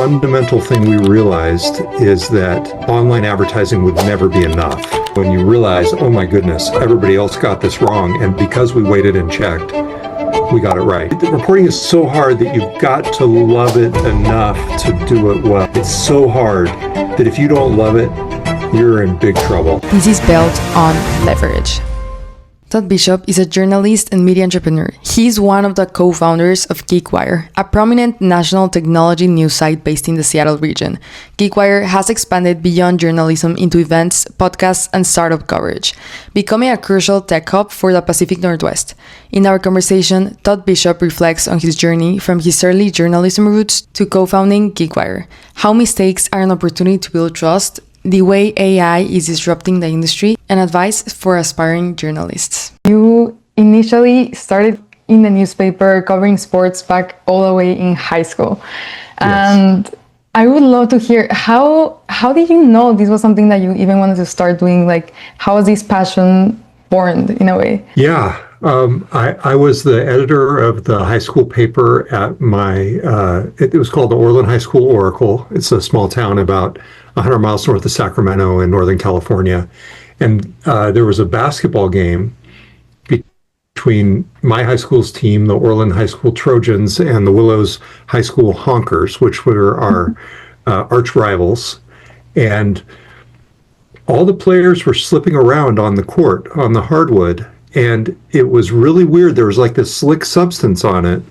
fundamental thing we realized is that online advertising would never be enough. When you realize, oh my goodness, everybody else got this wrong, and because we waited and checked, we got it right. The reporting is so hard that you've got to love it enough to do it well. It's so hard that if you don't love it, you're in big trouble. This is built on leverage. Todd Bishop is a journalist and media entrepreneur. He's one of the co-founders of GeekWire, a prominent national technology news site based in the Seattle region. GeekWire has expanded beyond journalism into events, podcasts, and startup coverage, becoming a crucial tech hub for the Pacific Northwest. In our conversation, Todd Bishop reflects on his journey from his early journalism roots to co-founding GeekWire, how mistakes are an opportunity to build trust, the way AI is disrupting the industry, and advice for aspiring journalists. You initially started in the newspaper covering sports back all the way in high school. And yes. I would love to hear how did you know this was something that you even wanted to start doing? Like, how was this passion born in a way? Yeah. I was the editor of the high school paper at it was called the Orland High School Oracle. It's a small town about 100 miles north of Sacramento in Northern California. And there was a basketball game between my high school's team, the Orland High School Trojans, and the Willows High School Honkers, which were our arch rivals. And all the players were slipping around on the court, on the hardwood. And it was really weird. There was like this slick substance on it.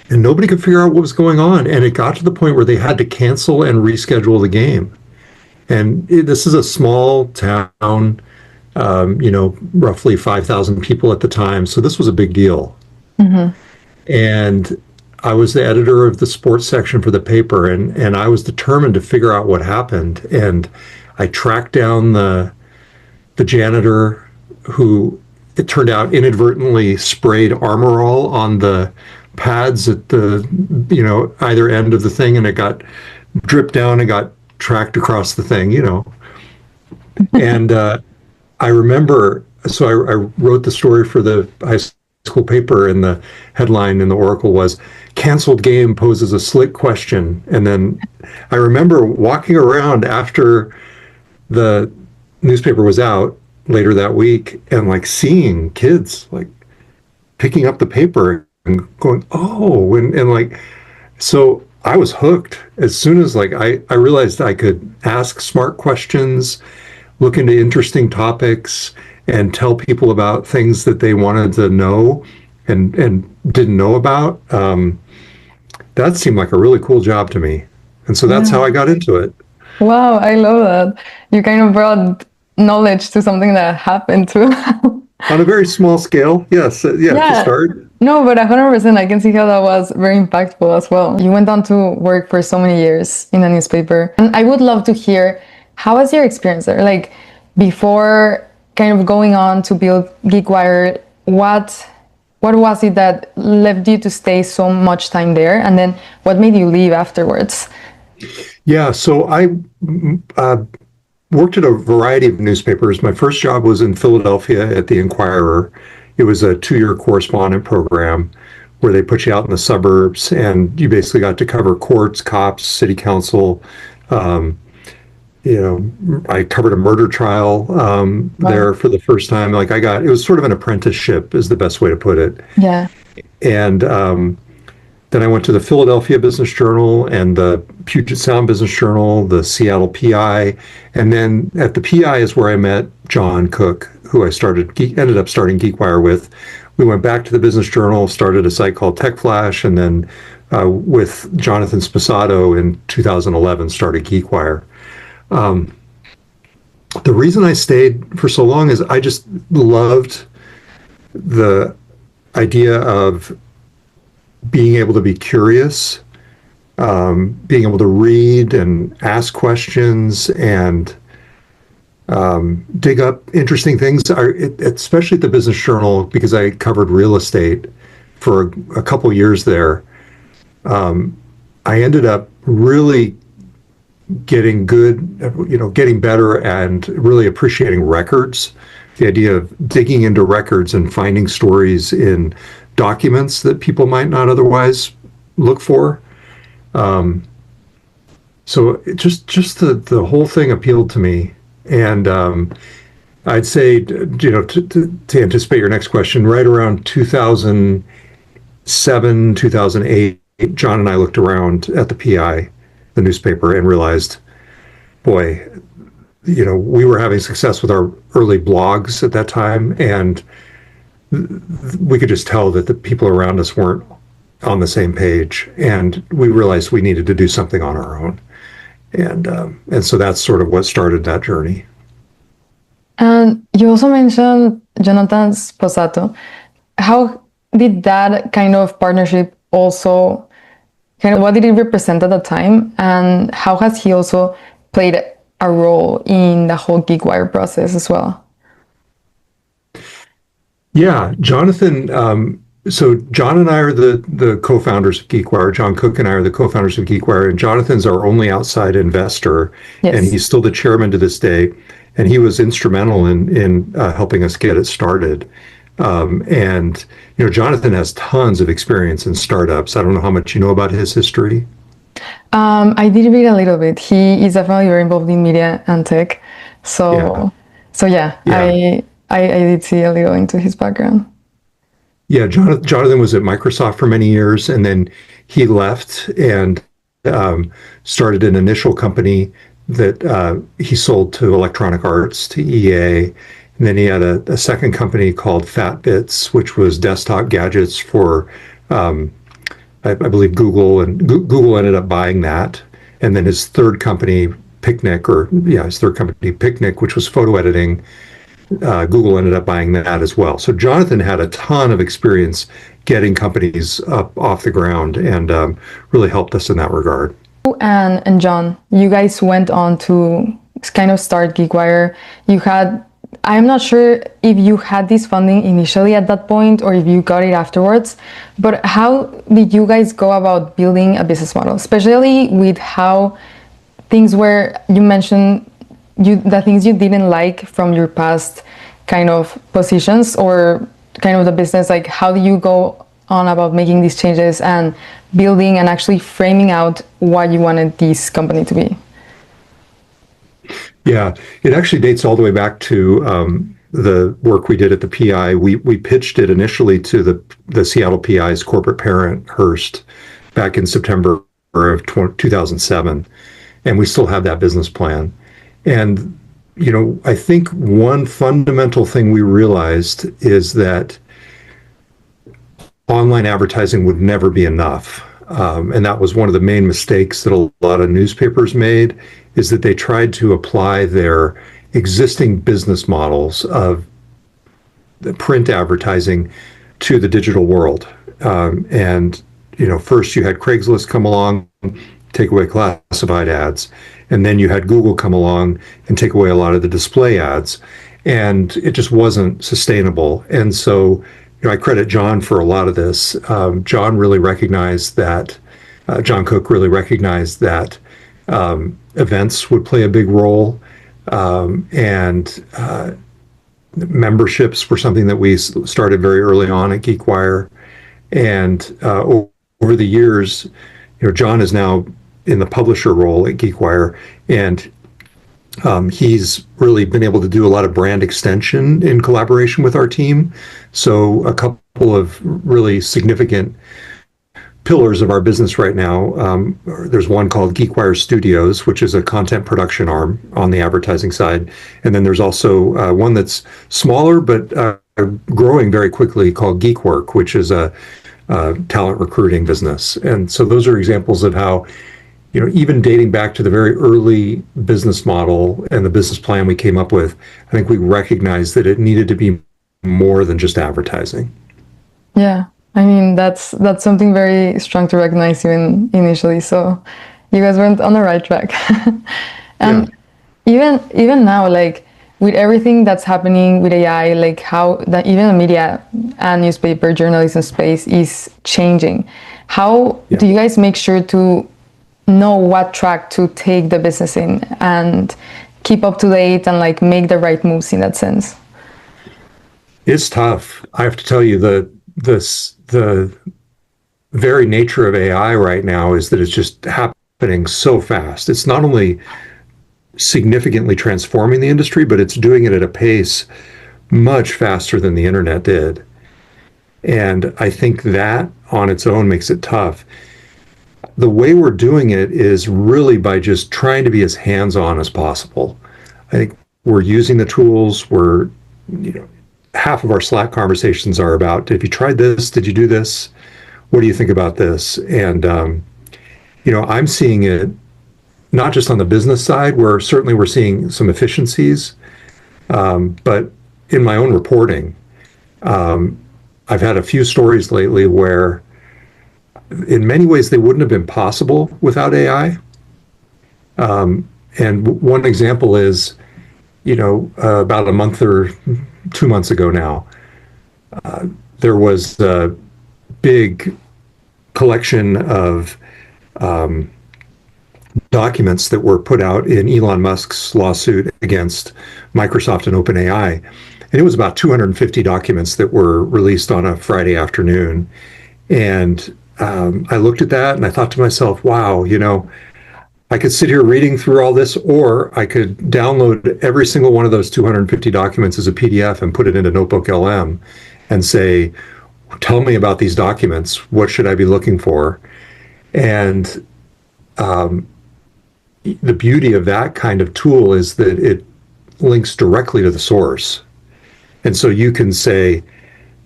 And nobody could figure out what was going on. And it got to the point where they had to cancel and reschedule the game. And this is a small town, roughly 5,000 people at the time. So this was a big deal. Mm-hmm. And I was the editor of the sports section for the paper. And I was determined to figure out what happened. And I tracked down the janitor who, it turned out, inadvertently sprayed Armor All on the pads at the either end of the thing, and it got dripped down and got tracked across the thing, and I remember, so I wrote the story for the high school paper, and the headline in the Oracle was "Canceled Game Poses a Slick Question." And then I remember walking around after the newspaper was out later that week and like seeing kids like picking up the paper and going, oh, and like, so I was hooked as soon as like I realized I could ask smart questions, look into interesting topics, and tell people about things that they wanted to know and didn't know about. That seemed like a really cool job to me. And so that's how I got into it. Wow, I love that. You kind of brought knowledge to something that happened too. On a very small scale, yes. Yeah, to start. No, but 100%, I can see how that was very impactful as well. You went on to work for so many years in a newspaper. And I would love to hear, how was your experience there? Like, before kind of going on to build GeekWire, what was it that led you to stay so much time there? And then what made you leave afterwards? Yeah, so I worked at a variety of newspapers. My first job was in Philadelphia at the Inquirer. It was a 2-year correspondent program where they put you out in the suburbs, and you basically got to cover courts, cops, city council. I covered a murder trial there for the first time. Like it was sort of an apprenticeship is the best way to put it. Yeah. And then I went to the Philadelphia Business Journal and the Puget Sound Business Journal, the Seattle PI. And then at the PI is where I met John Cook, who I ended up starting GeekWire with. We went back to the Business Journal, started a site called Tech Flash, and then with Jonathan Sposato in 2011 started GeekWire. The reason I stayed for so long is I just loved the idea of being able to be curious, being able to read and ask questions and dig up interesting things, especially at the Business Journal, because I covered real estate for a couple years there. I ended up really getting getting better and really appreciating records. The idea of digging into records and finding stories in documents that people might not otherwise look for. So just the whole thing appealed to me, and I'd say, to anticipate your next question, right around 2007, 2008, John and I looked around at the PI, the newspaper, and realized, boy, we were having success with our early blogs at that time, and we could just tell that the people around us weren't on the same page, and we realized we needed to do something on our own, and so that's sort of what started that journey. And you also mentioned Jonathan Sposato. How did that kind of partnership also, kind of what did it represent at the time? And how has he also played a role in the whole GeekWire process as well? Yeah, Jonathan. So John and I are the co-founders of GeekWire. John Cook and I are the co-founders of GeekWire, and Jonathan's our only outside investor, Yes. and he's still the chairman to this day. And he was instrumental in helping us get it started. And Jonathan has tons of experience in startups. I don't know how much you know about his history. I did read a little bit. He is definitely very involved in media and tech. So yeah, Yeah. I did see a little into his background. Yeah, Jonathan was at Microsoft for many years, and then he left and started an initial company that he sold to Electronic Arts, to EA. And then he had a second company called FatBits, which was desktop gadgets for, I believe, Google, and Google ended up buying that. And then his third company, Picnic, which was photo editing, Google ended up buying that as well. So Jonathan had a ton of experience getting companies up off the ground, and really helped us in that regard. And John, you guys went on to kind of start GeekWire. I'm not sure if you had this funding initially at that point or if you got it afterwards, but how did you guys go about building a business model, especially with how things were, you mentioned the things you didn't like from your past kind of positions or kind of the business, like how do you go on about making these changes and building and actually framing out what you wanted this company to be? Yeah, it actually dates all the way back to the work we did at the PI. We pitched it initially to the Seattle PI's corporate parent, Hearst, back in September of 2007, and we still have that business plan. And I think one fundamental thing we realized is that online advertising would never be enough. And that was one of the main mistakes that a lot of newspapers made, is that they tried to apply their existing business models of the print advertising to the digital world. And first you had Craigslist come along, take away classified ads, and then you had Google come along and take away a lot of the display ads, and it just wasn't sustainable. And so I credit John for a lot of this. John really recognized that, John Cook really recognized that events would play a big role, and memberships were something that we started very early on at GeekWire. And over the years, John is now in the publisher role at GeekWire, and he's really been able to do a lot of brand extension in collaboration with our team. So a couple of really significant pillars of our business right now. There's one called GeekWire Studios, which is a content production arm on the advertising side. And then there's also one that's smaller but growing very quickly called GeekWork, which is a talent recruiting business. And so those are examples of how, even dating back to the very early business model and the business plan we came up with, I think we recognized that it needed to be more than just advertising. Yeah, I mean, that's something very strong to recognize even initially. So you guys went on the right track. And even now, like with everything that's happening with AI, like how that even the media and newspaper journalism space is changing. How do you guys make sure to know what track to take the business in and keep up to date and like make the right moves in that sense? It's tough. I have to tell you, the very nature of AI right now is that it's just happening so fast. It's not only significantly transforming the industry, but it's doing it at a pace much faster than the internet did. And I think that on its own makes it tough. The way we're doing it is really by just trying to be as hands-on as possible. I think we're using the tools. Half of our Slack conversations are about, have you tried this? Did you do this? What do you think about this? And, I'm seeing it not just on the business side, where certainly we're seeing some efficiencies, but in my own reporting, I've had a few stories lately where in many ways they wouldn't have been possible without AI. And one example is, about a month or 2 months ago now, there was a big collection of documents that were put out in Elon Musk's lawsuit against Microsoft and OpenAI. And it was about 250 documents that were released on a Friday afternoon. And I looked at that and I thought to myself, wow, I could sit here reading through all this, or I could download every single one of those 250 documents as a PDF and put it into Notebook LM and say, tell me about these documents. What should I be looking for? And the beauty of that kind of tool is that it links directly to the source. And so you can say,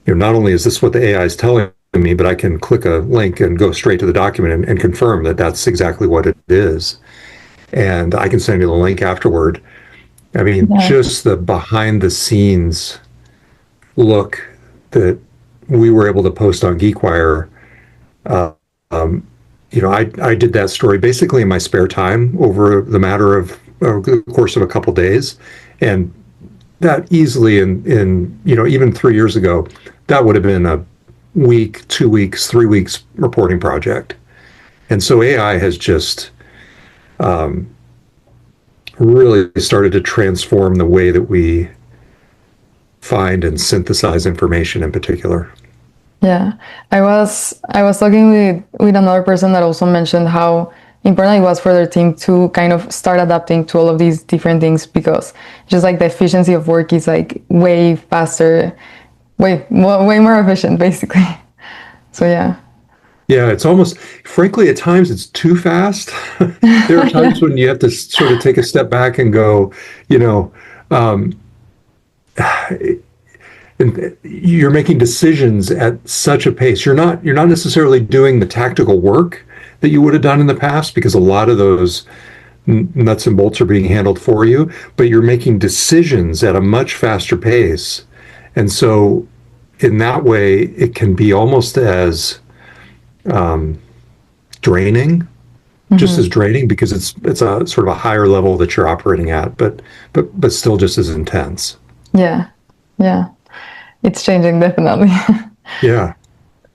not only is this what the AI is telling me, but I can click a link and go straight to the document and confirm that that's exactly what it is. And I can send you the link afterward. I mean, just the behind the scenes look that we were able to post on GeekWire. I did that story basically in my spare time over the matter of the course of a couple days. And that easily in even 3 years ago, that would have been a week, 2 weeks, 3 weeks reporting project. And so AI has just really started to transform the way that we find and synthesize information in particular. Yeah, I was talking with another person that also mentioned how important it was for their team to kind of start adapting to all of these different things, because just like the efficiency of work is like way faster, way more efficient, basically. So yeah. Yeah, it's almost, frankly, at times it's too fast. There are times when you have to sort of take a step back and go, and you're making decisions at such a pace. You're not necessarily doing the tactical work that you would have done in the past, because a lot of those nuts and bolts are being handled for you, but you're making decisions at a much faster pace. And so in that way, it can be almost as draining, just as draining, because it's a sort of a higher level that you're operating at, but still just as intense. Yeah. It's changing, definitely. Yeah.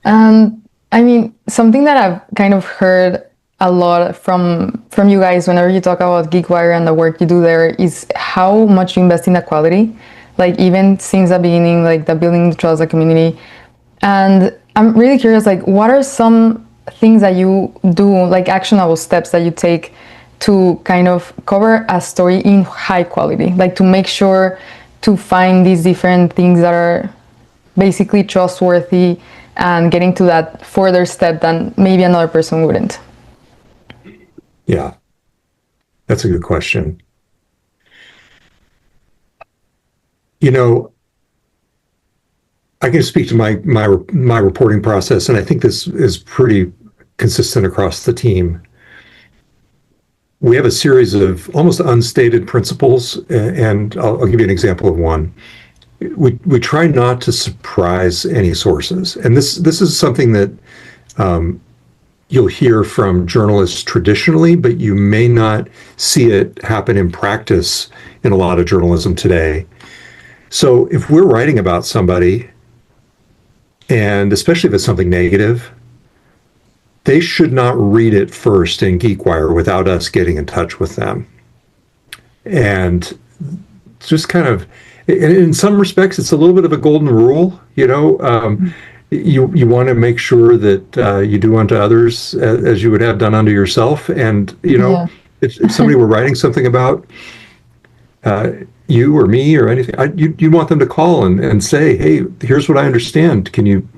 And I mean, something that I've kind of heard a lot from you guys whenever you talk about GeekWire and the work you do there is how much you invest in the quality, like even since the beginning, like the building the trust, the community. And I'm really curious, like what are some things that you do, like actionable steps that you take to kind of cover a story in high quality, like to make sure to find these different things that are basically trustworthy and getting to that further step than maybe another person wouldn't? Yeah, that's a good question. I can speak to my reporting process, and I think this is pretty consistent across the team. We have a series of almost unstated principles, and I'll give you an example of one. We try not to surprise any sources, and this is something that you'll hear from journalists traditionally, but you may not see it happen in practice in a lot of journalism today. So if we're writing about somebody, and especially if it's something negative, they should not read it first in GeekWire without us getting in touch with them. And just kind of, in some respects, it's a little bit of a golden rule, you want to make sure that you do unto others as you would have done unto yourself. And, Yeah. if somebody were writing something about you or me or anything, you want them to call and say, hey, here's what I understand. Can you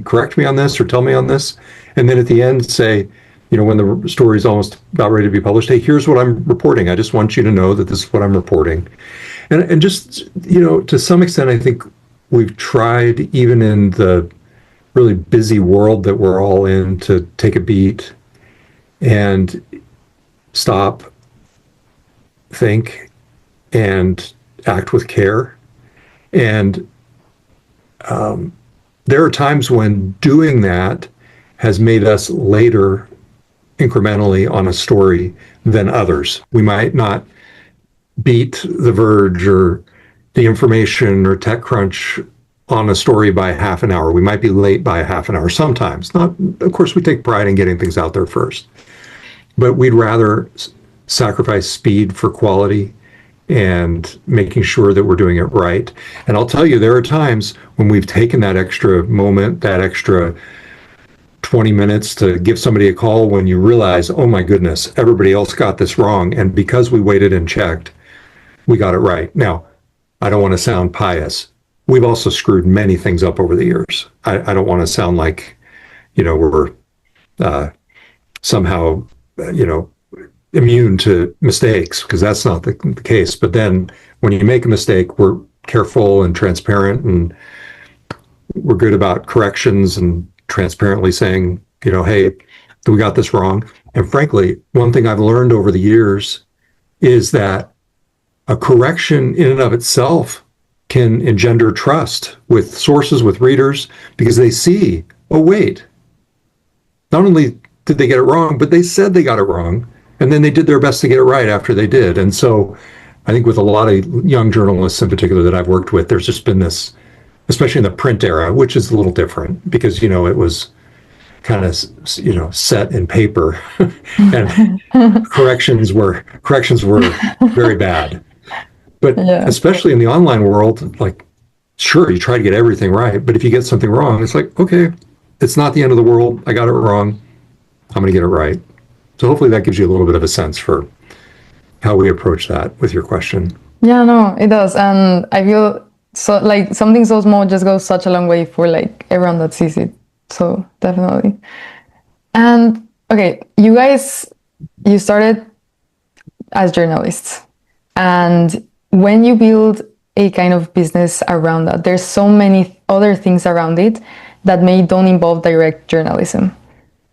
correct me on this or tell me on this? And then at the end say, when the story is almost about ready to be published, hey, here's what I'm reporting. I just want you to know that this is what I'm reporting. And just, to some extent, I think we've tried, even in the really busy world that we're all in, to take a beat and stop, think, and act with care. And there are times when doing that has made us later incrementally on a story than others. We might not beat The Verge or The Information or TechCrunch on a story by half an hour. We might be late by a half an hour sometimes. Not, of course, we take pride in getting things out there first, but we'd rather sacrifice speed for quality and making sure that we're doing it right. And I'll tell you, there are times when we've taken that extra moment, that extra 20 minutes to give somebody a call when you realize, oh my goodness, everybody else got this wrong. And because we waited and checked, we got it right. Now, I don't want to sound pious. We've also screwed many things up over the years. I don't want to sound like, we're somehow, immune to mistakes, because that's not the case. But then when you make a mistake, we're careful and transparent, and we're good about corrections and transparently saying, hey, we got this wrong. And frankly, one thing I've learned over the years is that a correction in and of itself can engender trust with sources, with readers, because they see, oh, wait, not only did they get it wrong, but they said they got it wrong. And then they did their best to get it right after they did. And so I think with a lot of young journalists in particular that I've worked with, there's just been this, especially in the print era, which is a little different because, it was kind of, set in paper and corrections were very bad. But especially in the online world, like, sure, you try to get everything right. But if you get something wrong, it's like, okay, it's not the end of the world. I got it wrong. I'm going to get it right. So hopefully that gives you a little bit of a sense for how we approach that with your question. Yeah, no, it does. And I feel so like something so small just goes such a long way for like everyone that sees it. So definitely. And okay, you started as journalists, and when you build a kind of business around that, there's so many other things around it that don't involve direct journalism.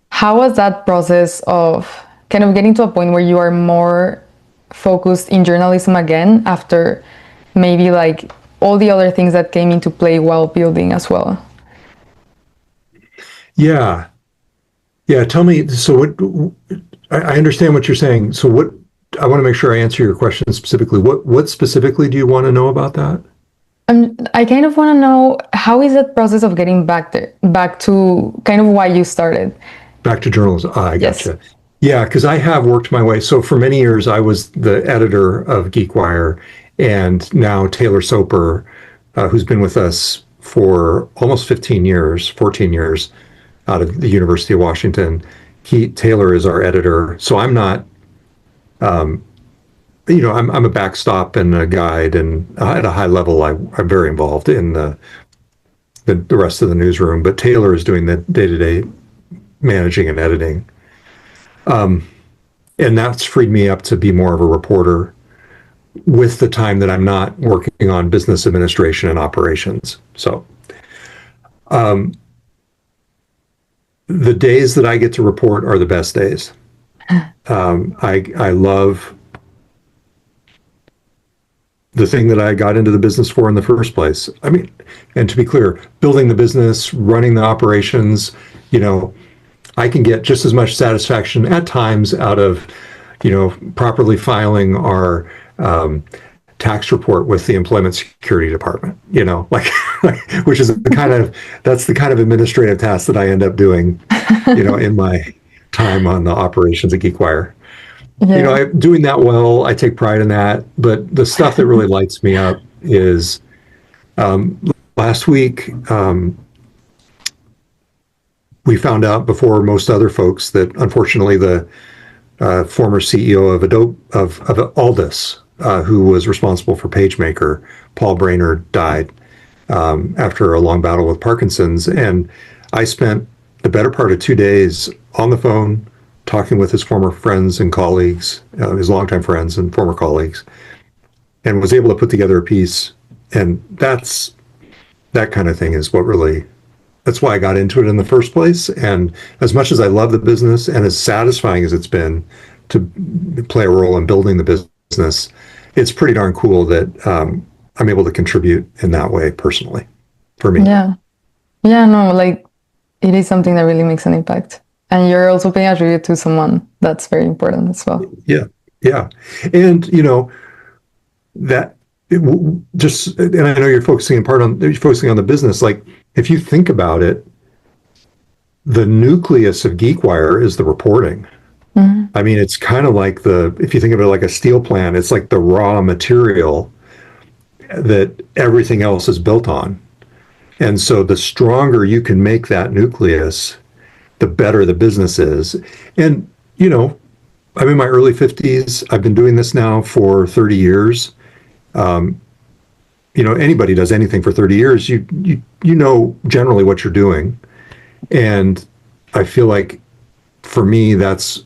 How was that process of kind of getting to a point where you are more focused in journalism again after maybe like all the other things that came into play while building as well? Yeah. Tell me, so I understand what you're saying. So I want to make sure I answer your question specifically. What specifically do you want to know about that? I kind of want to know, how is that process of getting back to kind of why you started? Back to journalism. I gotcha. Yes. Yeah, because I have worked my way. So for many years, I was the editor of GeekWire, and now Taylor Soper, who's been with us for almost 14 years out of the University of Washington. Taylor is our editor. So I'm not, I'm a backstop and a guide, and at a high level, I'm very involved in the rest of the newsroom. But Taylor is doing the day-to-day managing and editing. And that's freed me up to be more of a reporter with the time that I'm not working on business administration and operations. So the days that I get to report are the best days. I love the thing that I got into the business for in the first place. I mean, and to be clear, building the business, running the operations, I can get just as much satisfaction at times out of, properly filing our tax report with the Employment Security Department, which is that's the kind of administrative task that I end up doing, in my time on the operations at GeekWire. Yeah. I'm doing that well. I take pride in that. But the stuff that really lights me up is last week, we found out before most other folks that unfortunately the former CEO of Adobe of Aldus, who was responsible for PageMaker, Paul Brainerd, died after a long battle with Parkinson's. And I spent the better part of 2 days on the phone talking with his former friends and colleagues, his longtime friends and former colleagues, and was able to put together a piece. And that kind of thing is what really, that's why I got into it in the first place. And as much as I love the business and as satisfying as it's been to play a role in building the business, it's pretty darn cool that I'm able to contribute in that way personally for me. Yeah. Yeah, no, like it is something that really makes an impact. And you're also paying a tribute to someone that's very important as well. Yeah. Yeah. And, that just, and I know you're focusing on the business. Like, if you think about it, the nucleus of GeekWire is the reporting. I mean, it's kind of like if you think of it like a steel plant, it's like the raw material that everything else is built on. And so the stronger you can make that nucleus, the better the business is. And, I'm in my early 50s. I've been doing this now for 30 years. Anybody does anything for 30 years, you know generally what you're doing. And I feel like for me, that's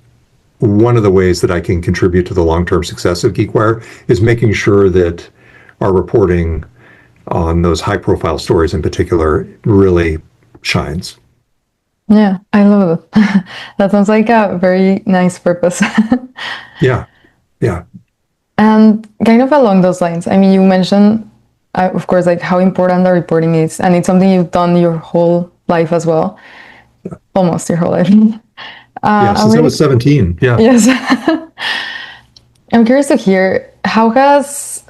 one of the ways that I can contribute to the long-term success of GeekWire, is making sure that our reporting on those high-profile stories in particular really shines. Yeah, I love it. That sounds like a very nice purpose. Yeah, yeah. And kind of along those lines, I mean, you mentioned, of course, like how important the reporting is, and it's something you've done your whole life as well, almost your whole life. Yeah, since I was 17. Yeah. Yes. I'm curious to hear how has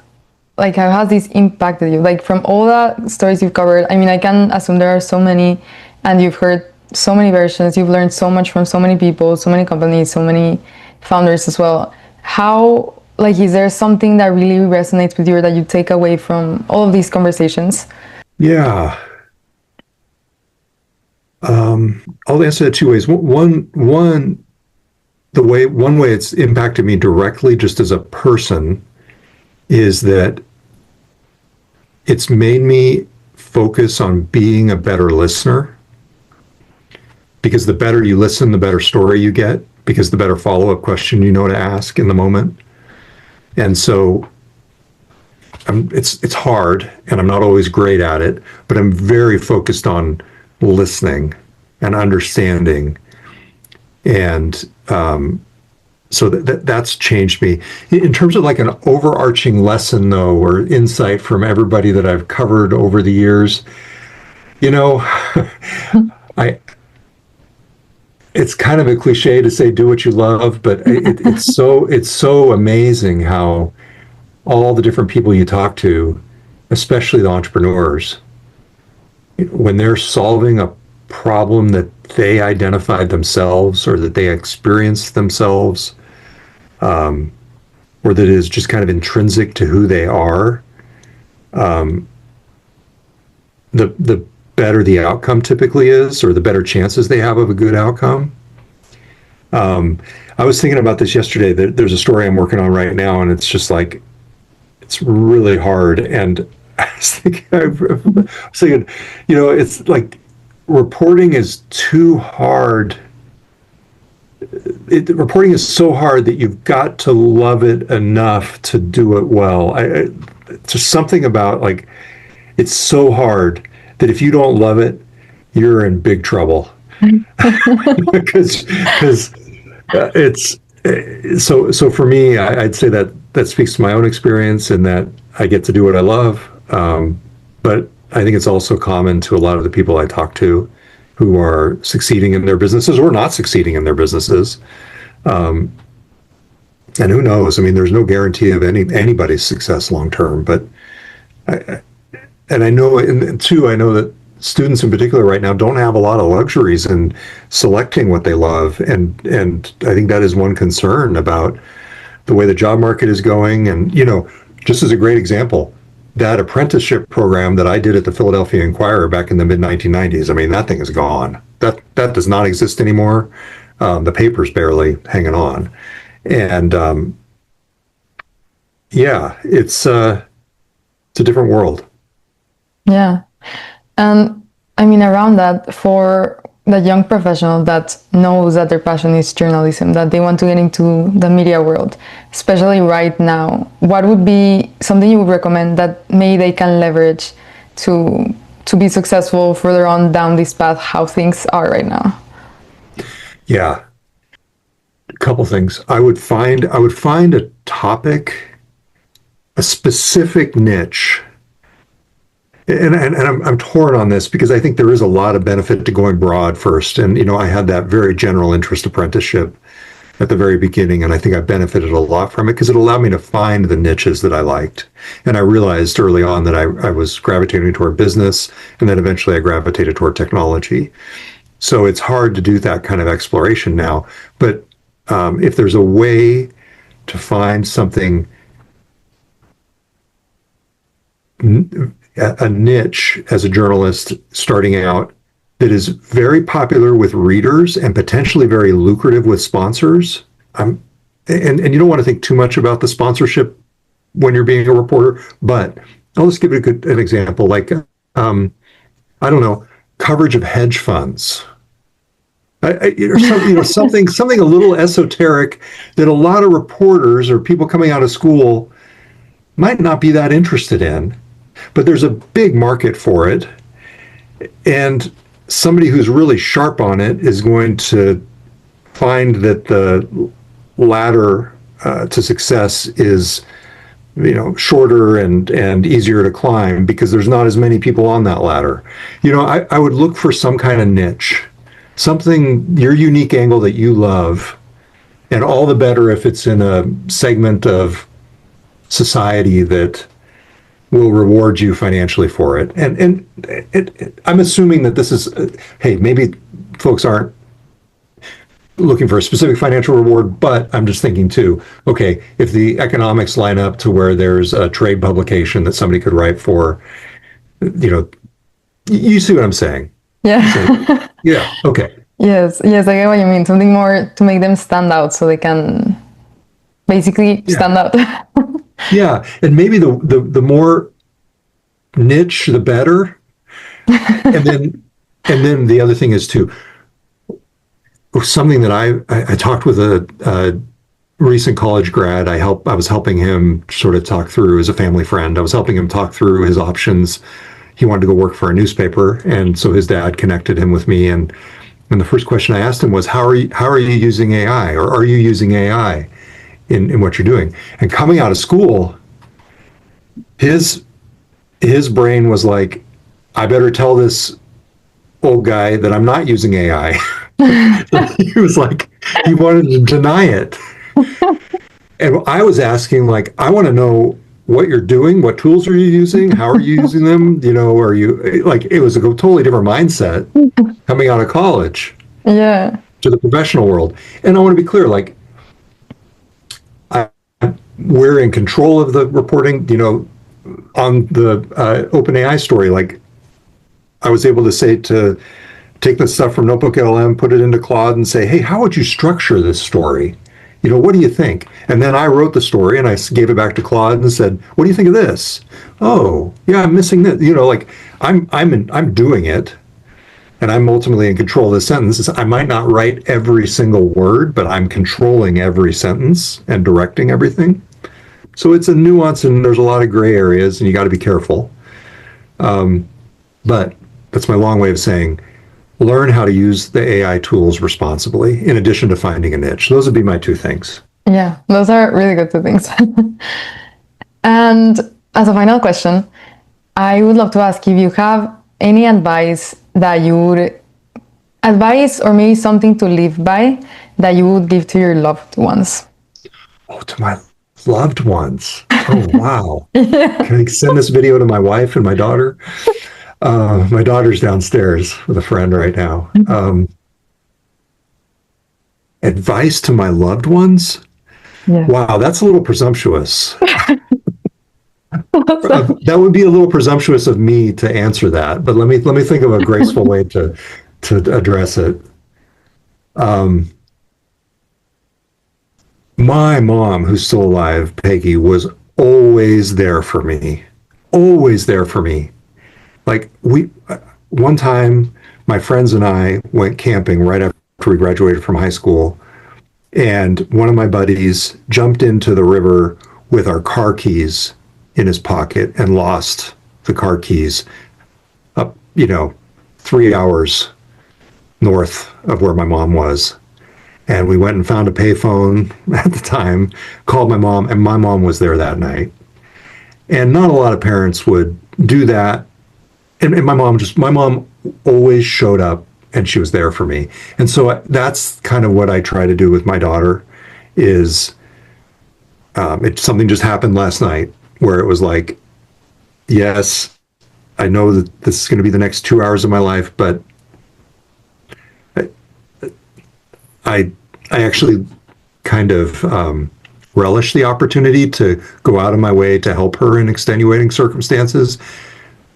this impacted you? Like, from all the stories you've covered, I mean, I can assume there are so many, and you've heard so many versions, you've learned so much from so many people, so many companies, so many founders as well. How, like, is there something that really resonates with you or that you take away from all of these conversations? Yeah. I'll answer that two ways. One way it's impacted me directly, just as a person, is that it's made me focus on being a better listener. Because the better you listen, the better story you get, because the better follow-up question you know to ask in the moment. And so it's hard, and I'm not always great at it, but I'm very focused on listening and understanding. And so that's changed me. In terms of like an overarching lesson, though, or insight from everybody that I've covered over the years, it's kind of a cliche to say do what you love, but it's so amazing how all the different people you talk to, especially the entrepreneurs, when they're solving a problem that they identified themselves or that they experienced themselves, or that is just kind of intrinsic to who they are, the better the outcome typically is, or the better chances they have of a good outcome. I was thinking about this yesterday. There's a story I'm working on right now, and it's just like, it's really hard. And I was thinking, it's like reporting is too hard. Reporting is so hard that you've got to love it enough to do it well. Just something about, like, it's so hard that if you don't love it, you're in big trouble. because it's so for me, I'd say that speaks to my own experience, and that I get to do what I love. But I think it's also common to a lot of the people I talk to who are succeeding in their businesses or not succeeding in their businesses. And who knows? I mean, there's no guarantee of anybody's success long term. But I know, and two, I know that students in particular right now don't have a lot of luxuries in selecting what they love, and I think that is one concern about the way the job market is going. And just as a great example, that apprenticeship program that I did at the Philadelphia Inquirer back in the mid 1990s, I mean, that thing is gone. That that does not exist anymore. The paper's barely hanging on. And yeah, it's a different world. Yeah. And I mean, around that, for the young professional that knows that their passion is journalism, that they want to get into the media world, especially right now, what would be something you would recommend that maybe they can leverage to be successful further on down this path, how things are right now? Yeah, a couple things. I would find a topic, a specific niche. And I'm torn on this because I think there is a lot of benefit to going broad first. And, I had that very general interest apprenticeship at the very beginning, and I think I benefited a lot from it because it allowed me to find the niches that I liked. And I realized early on that I was gravitating toward business, and then eventually I gravitated toward technology. So it's hard to do that kind of exploration now. But if there's a way to find something, a niche as a journalist starting out that is very popular with readers and potentially very lucrative with sponsors. And you don't want to think too much about the sponsorship when you're being a reporter, but I'll just give it an example. Like, I don't know, coverage of hedge funds. Something a little esoteric that a lot of reporters or people coming out of school might not be that interested in, but there's a big market for it. And somebody who's really sharp on it is going to find that the ladder to success is, shorter and easier to climb because there's not as many people on that ladder. I would look for some kind of niche, something, your unique angle that you love, and all the better if it's in a segment of society that will reward you financially for it. And I'm assuming that this is, hey, maybe folks aren't looking for a specific financial reward, but I'm just thinking too, okay, if the economics line up to where there's a trade publication that somebody could write for, you see what I'm saying? Yeah. So, yeah, okay. Yes, I get what you mean. Something more to make them stand out so they can basically stand out. Yeah, and maybe the more niche, the better. And then the other thing is too, something that I talked with a recent college grad. I was helping him sort of talk through, as a family friend. I was helping him talk through his options. He wanted to go work for a newspaper, and so his dad connected him with me. And the first question I asked him was, how are you using AI, or are you using AI in what you're doing? And coming out of school, his brain was like, I better tell this old guy that I'm not using AI. He was like, he wanted to deny it. And I was asking, like, I want to know what you're doing, what tools are you using, how are you using them? Are you, like, it was a totally different mindset coming out of college. Yeah. To the professional world. And I want to be clear, like, we're in control of the reporting, on the OpenAI story. Like, I was able to take the stuff from Notebook LM, put it into Claude and say, hey, how would you structure this story? What do you think? And then I wrote the story and I gave it back to Claude and said, what do you think of this? Oh, yeah, I'm missing this. Like, I'm doing it, and I'm ultimately in control of the sentences. I might not write every single word, but I'm controlling every sentence and directing everything. So it's a nuance, and there's a lot of gray areas, and you got to be careful. But that's my long way of saying, learn how to use the AI tools responsibly, in addition to finding a niche. Those would be my two things. Yeah, those are really good two things. And as a final question, I would love to ask if you have any advice or maybe something to live by that you would give to your loved ones. Oh, to my loved ones. Oh, wow. Yeah. Can I send this video to my wife and my daughter? My daughter's downstairs with a friend right now. Advice to my loved ones? Yeah. Wow, that's a little presumptuous. That would be a little presumptuous of me to answer that, but let me think of a graceful way to address it. Um, my mom, who's still alive, Peggy, was always there for me. Always there for me. Like one time, my friends and I went camping right after we graduated from high school, and one of my buddies jumped into the river with our car keys in his pocket and lost the car keys up, 3 hours north of where my mom was. And we went and found a payphone at the time, called my mom, and my mom was there that night. And not a lot of parents would do that. And my mom always showed up and she was there for me. And so that's kind of what I try to do with my daughter is something just happened last night where it was like, yes, I know that this is going to be the next 2 hours of my life, but I actually kind of relish the opportunity to go out of my way to help her in extenuating circumstances,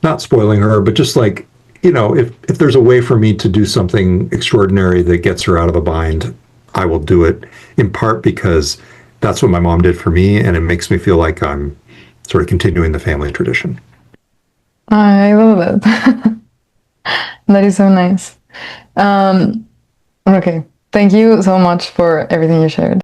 not spoiling her, but just like, if there's a way for me to do something extraordinary that gets her out of a bind, I will do it, in part because that's what my mom did for me, and it makes me feel like I'm sort of continuing the family tradition. I love it. That is so nice. Okay. Thank you so much for everything you shared.